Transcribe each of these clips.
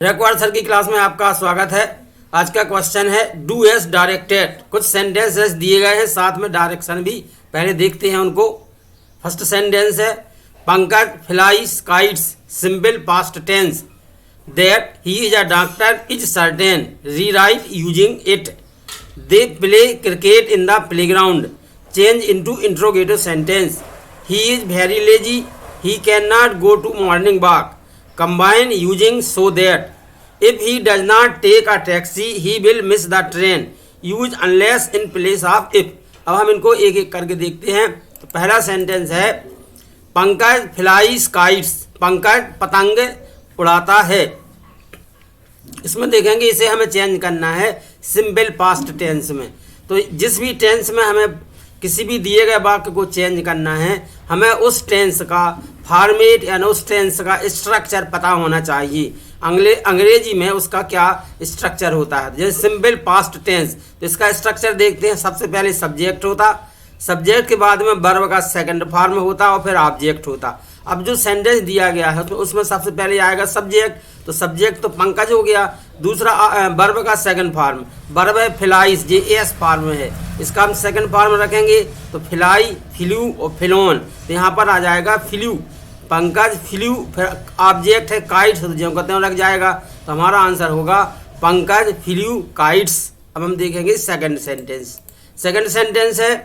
Raikwar sir की class में आपका स्वागत है। आज का क्वेश्चन है डू एस डायरेक्टेड। कुछ सेंटेंसेस दिए गए हैं, साथ में डायरेक्शन भी पहले देखते हैं उनको। फर्स्ट सेंटेंस है Pankaj flies kites, simple past tense. That he is a doctor is certain, rewrite using it. They play cricket in the playground, change into interrogative sentence. He is very lazy, he can not go to morning walk, combine using so that if he does not take a taxi he will miss the train, use unless in place of if। अब हम इनको एक एक करके देखते हैं। तो पहला सेंटेंस है पंकज फ्लाइज काइट्स, पंकज पतंग उड़ाता है। इसमें देखेंगे इसे हमें चेंज करना है सिंपल पास्ट टेंस में। तो जिस भी टेंस में हमें किसी भी दिए गए वाक्य को चेंज करना है, हमें उस टेंस का फॉर्मेट यानी उस टेंस का स्ट्रक्चर पता होना चाहिए। अंग्रेजी में उसका क्या स्ट्रक्चर होता है। जैसे सिंपल पास्ट टेंस, तो इसका स्ट्रक्चर देखते हैं। सबसे पहले सब्जेक्ट होता, सब्जेक्ट के बाद में वर्ब का सेकंड फॉर्म होता और फिर ऑब्जेक्ट होता। अब जो सेंटेंस दिया गया है तो उसमें सबसे पहले आएगा सब्जेक्ट, तो सब्जेक्ट तो पंकज हो गया। दूसरा वर्ब का सेकंड फॉर्म, वर्ब है फ्लाइज, जे एस फॉर्म है, इसका हम सेकंड फॉर्म रखेंगे तो फ्लाई, फ्लू और फ्लोन। तो यहाँ पर आ जाएगा फ्लू, पंकज फ्लू। फिर ऑब्जेक्ट है काइट्स, तो जो कहते हैं लग जाएगा। तो हमारा आंसर होगा पंकज फ्लू काइट्स। अब हम देखेंगे सेकंड सेंटेंस। सेकंड सेंटेंस है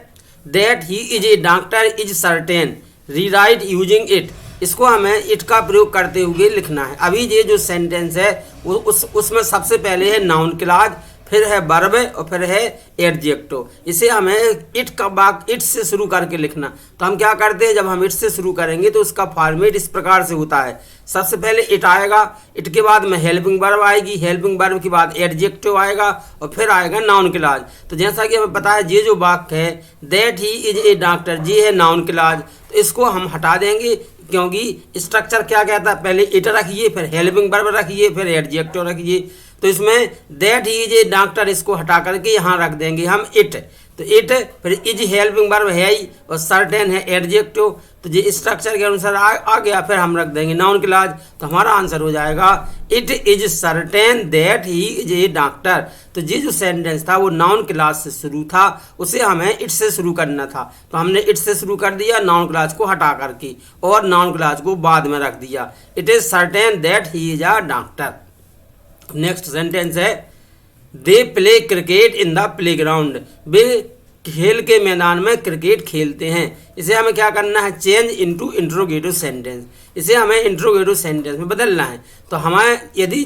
that he is a doctor is certain, rewrite using it. इसको हमें इट का प्रयोग करते हुए लिखना है। अभी ये जो सेंटेंस है उसमें सबसे पहले है नाउन क्लॉज, फिर है वर्ब और फिर है एडजेक्टिव। इसे हमें इट का वाक्य इट से शुरू करके लिखना। तो हम क्या करते हैं, जब हम इट से शुरू करेंगे तो उसका फॉर्मेट इस प्रकार से होता है। सबसे पहले इट आएगा, इट के बाद में हेल्पिंग वर्ब आएगी, हेल्पिंग वर्ब के बाद एडजेक्टिव आएगा और फिर आएगा नाउन क्लॉज। तो जैसा कि हमें पता है ये जो वाक्य है that he is a doctor, ये है नाउन क्लॉज। तो इसको हम हटा देंगे क्योंकि स्ट्रक्चर क्या कहता है, पहले इट रखिए, फिर हेल्पिंग वर्ब रखिए, फिर एडजेक्टिव रखिए। तो इसमें that he is a doctor इसको हटा करके यहाँ रख देंगे हम इट। तो इट, फिर इज हेल्पिंग वर्ब है ही और सर्टेन है एडजेक्टिव। तो ये स्ट्रक्चर के अनुसार आ गया, फिर हम रख देंगे नाउन क्लॉज। तो हमारा आंसर हो जाएगा it is certain that he is a doctor. तो ये जो सेंटेंस था वो नाउन क्लॉज से शुरू था, उसे हमें इट से शुरू करना था। तो हमने इट से शुरू कर दिया नाउन क्लॉज को हटा करके, और नाउन क्लॉज को बाद में रख दिया। It is certain that he is a doctor. Next sentence है they play cricket in the playground, वे खेल के मैदान में क्रिकेट खेलते हैं। इसे हमें क्या करना है, चेंज इनटू इंट्रोगेटिव सेंटेंस। इसे हमें इंट्रोगेटिव सेंटेंस में बदलना है। तो हमें यदि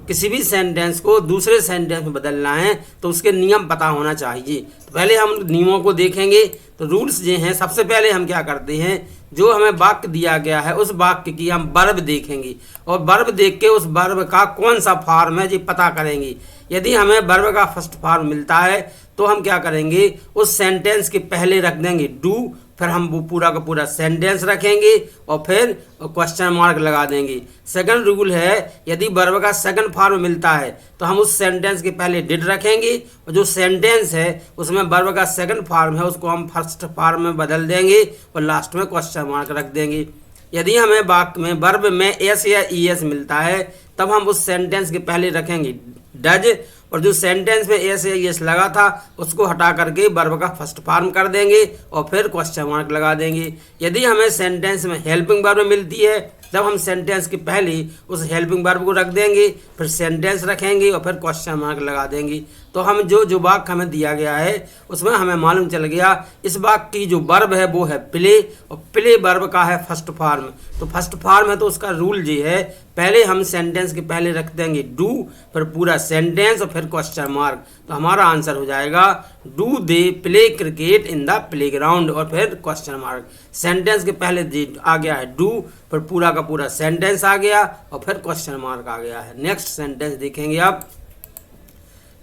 किसी भी सेंटेंस को दूसरे सेंटेंस में बदलना है तो उसके नियम पता होना चाहिए। तो पहले हम नियमों को देखेंगे। तो रूल्स ये हैं, सबसे पहले हम क्या करते हैं, जो हमें वाक्य दिया गया है उस वाक्य की हम वर्ब देखेंगे और वर्ब देख के उस वर्ब का कौन सा फॉर्म है ये पता करेंगे। यदि हमें वर्ब का फर्स्ट फॉर्म मिलता है तो हम क्या करेंगे, उस सेंटेंस के पहले रख देंगे डू, फिर हम वो पूरा का पूरा सेंटेंस रखेंगे और फिर क्वेश्चन मार्क लगा देंगे। सेकंड रूल है यदि वर्ब का सेकंड फॉर्म मिलता है तो हम उस सेंटेंस के पहले डिड रखेंगे और जो सेंटेंस है उसमें वर्ब का सेकंड फॉर्म है उसको हम फर्स्ट फॉर्म में बदल देंगे और लास्ट में क्वेश्चन मार्क रख देंगे। यदि हमें वाक्य में वर्ब में एस या ई एस मिलता है तब हम उस सेंटेंस के पहले रखेंगे डज, और जो सेंटेंस में एस या एस लगा था उसको हटा करके वर्ब का फर्स्ट फॉर्म कर देंगे और फिर क्वेश्चन मार्क लगा देंगे। यदि हमें सेंटेंस में हेल्पिंग वर्ब मिलती है तब हम सेंटेंस के पहले उस हेल्पिंग वर्ब को रख देंगे, फिर सेंटेंस रखेंगे और फिर क्वेश्चन मार्क लगा देंगे। तो हम जो वाक्य हमें दिया गया है उसमें हमें मालूम चल गया इस वाक्य की जो वर्ब है वो है प्ले, और प्ले वर्ब का है फर्स्ट फॉर्म। तो फर्स्ट फॉर्म है तो उसका रूल ये है, पहले हम सेंटेंस के पहले रख देंगे डू, फिर पूरा सेंटेंस और फिर क्वेश्चन मार्क। तो हमारा आंसर हो जाएगा do they play cricket in the playground और फिर क्वेश्चन मार्क। सेंटेंस के पहले आ गया है डू, फिर पूरा का पूरा सेंटेंस आ गया और फिर क्वेश्चन मार्क आ गया है। नेक्स्ट सेंटेंस देखेंगे आप।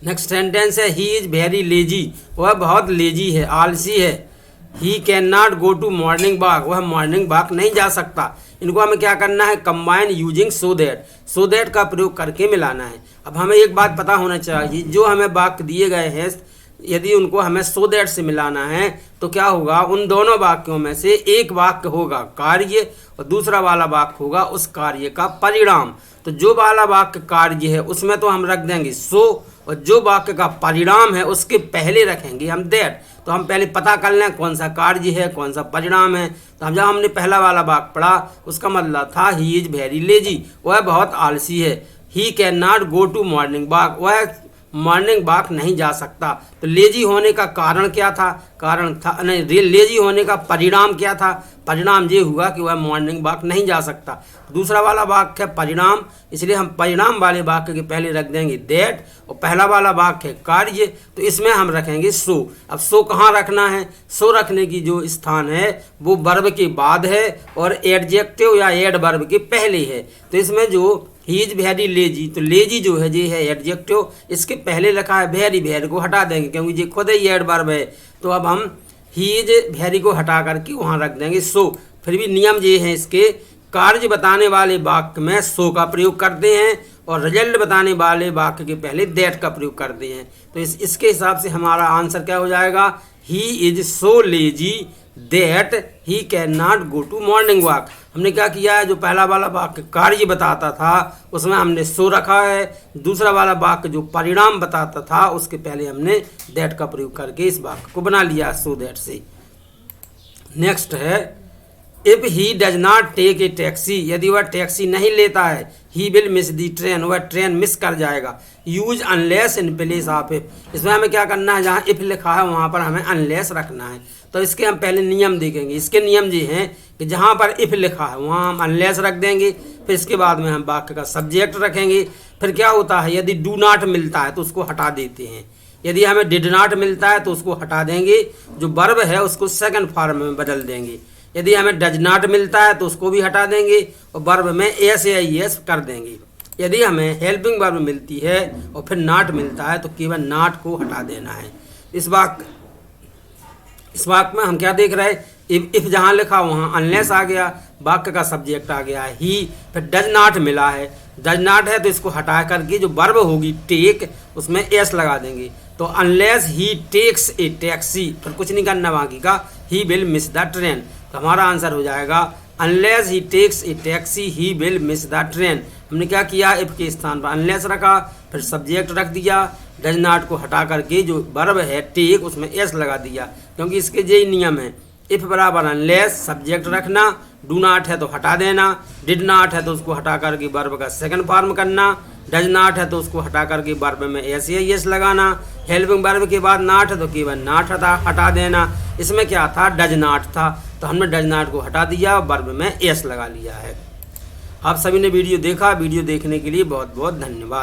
नेक्स्ट सेंटेंस है ही इज वेरी लेजी, वह बहुत लेजी है, आलसी है। He can not go to morning walk, वह मॉर्निंग वॉक नहीं जा सकता। इनको हमें क्या करना है, कंबाइन यूजिंग सो दैट का प्रयोग करके मिलाना है। अब हमें एक बात पता होना चाहिए, जो हमें वाक्य दिए गए हैं यदि उनको हमें सो दैट से मिलाना है तो क्या होगा, उन दोनों वाक्यों में से एक वाक्य होगा कार्य और दूसरा वाला वाक्य होगा उस कार्य का परिणाम। तो जो वाला वाक्य कार्य है उसमें तो हम रख देंगे सो, और जो वाक्य का परिणाम है उसके पहले रखेंगे हम दैट। तो हम पहले पता कर लें कौन सा कार्य है कौन सा परिणाम है। तो जब हमने पहला वाला वाक्य पढ़ा उसका मतलब था ही इज वेरी लेजी, वह बहुत आलसी है। He can not go to morning walk, वह मॉर्निंग वॉक नहीं जा सकता। तो लेजी होने का कारण क्या था, कारण था नहीं, लेजी होने का परिणाम क्या था, परिणाम ये हुआ कि वह मॉर्निंग वॉक नहीं जा सकता। दूसरा वाला वाक्य है परिणाम, इसलिए हम परिणाम वाले वाक्य के पहले रख देंगे दैट, और पहला वाला वाक्य है कार्य, तो इसमें हम रखेंगे सो। अब सो कहाँ रखना है, सो रखने की जो स्थान है वो वर्ब के बाद है और एडजेक्टिव या एडवर्ब के पहले है। तो इसमें जो ही इज वेरी लेजी, तो लेजी जो है ये है एडजेक्टिव, इसके पहले रखा है वेरी, वेरी को हटा देंगे क्योंकि ये खुद ही एडवर्ब है। तो अब हम ही इज वेरी को हटा करके वहाँ रख देंगे सो। फिर भी नियम ये है इसके, कार्य बताने वाले वाक्य में सो का प्रयोग करते हैं और रिजल्ट बताने वाले वाक्य के पहले दैट का प्रयोग करते हैं। तो इसके हिसाब से हमारा आंसर क्या हो जाएगा, he is so lazy that he can not go to morning walk. हमने क्या किया है, जो पहला वाला वाक्य कार्य बताता था उसमें हमने सो रखा है, दूसरा वाला वाक्य जो परिणाम बताता था उसके पहले हमने दैट का प्रयोग करके इस वाक्य को बना लिया सो दैट से। नेक्स्ट है if he does not take a taxi, यदि वह टैक्सी नहीं लेता है he will miss the train, वह ट्रेन मिस कर जाएगा। Use unless in place of if, इसमें हमें क्या करना है, जहाँ इफ लिखा है वहाँ पर हमें अनलेस रखना है। तो इसके हम पहले नियम देखेंगे। इसके नियम ये हैं कि जहाँ पर इफ लिखा है वहाँ हम अनलेस रख देंगे, फिर इसके बाद में हम वाक्य का सब्जेक्ट रखेंगे। फिर क्या होता है, यदि डू नॉट मिलता है तो उसको हटा देते हैं, यदि हमें डिड नॉट मिलता है तो उसको हटा देंगे, जो वर्ब है उसको सेकंड फॉर्म में बदल देंगे। यदि हमें डज नॉट मिलता है तो उसको भी हटा देंगे और वर्ब में एस या एस कर देंगे। यदि हमें हेल्पिंग वर्ब मिलती है और फिर नॉट मिलता है तो केवल नॉट को हटा देना है। इस वाक्य में हम क्या देख रहे हैं, इफ जहाँ लिखा वहाँ अनलेस आ गया, वाक्य का सब्जेक्ट आ गया है ही, फिर डज नॉट मिला है, डज नॉट है तो इसको हटा करके जो वर्ब होगी टेक उसमें एस लगा देंगे। तो unless he takes a taxi, फिर कुछ नहीं करना बाकी का, he will miss the train. तो हमारा आंसर हो जाएगा unless he takes a taxi he will miss the train. हमने क्या किया, इफ के स्थान पर अनलेस रखा, फिर सब्जेक्ट रख दिया, डज नॉट को हटा करके जो वर्ब है टेक उसमें एस लगा दिया, क्योंकि इसके यही नियम है, इफ बराबर अनलेस सब्जेक्ट रखना, डू नॉट है तो हटा देना, डिड नॉट है तो उसको हटा करके वर्ब का सेकंड फॉर्म करना, डज नॉट है तो उसको हटा करके वर्ब में एस या एस लगाना, हेल्पिंग वर्ब के बाद नॉट है तो केवल नॉट हटा देना। इसमें क्या था, डज नॉट था, तो हमने डज नॉट को हटा दिया और वर्ब में एस लगा लिया है। आप सभी ने वीडियो देखा, वीडियो देखने के लिए बहुत बहुत धन्यवाद।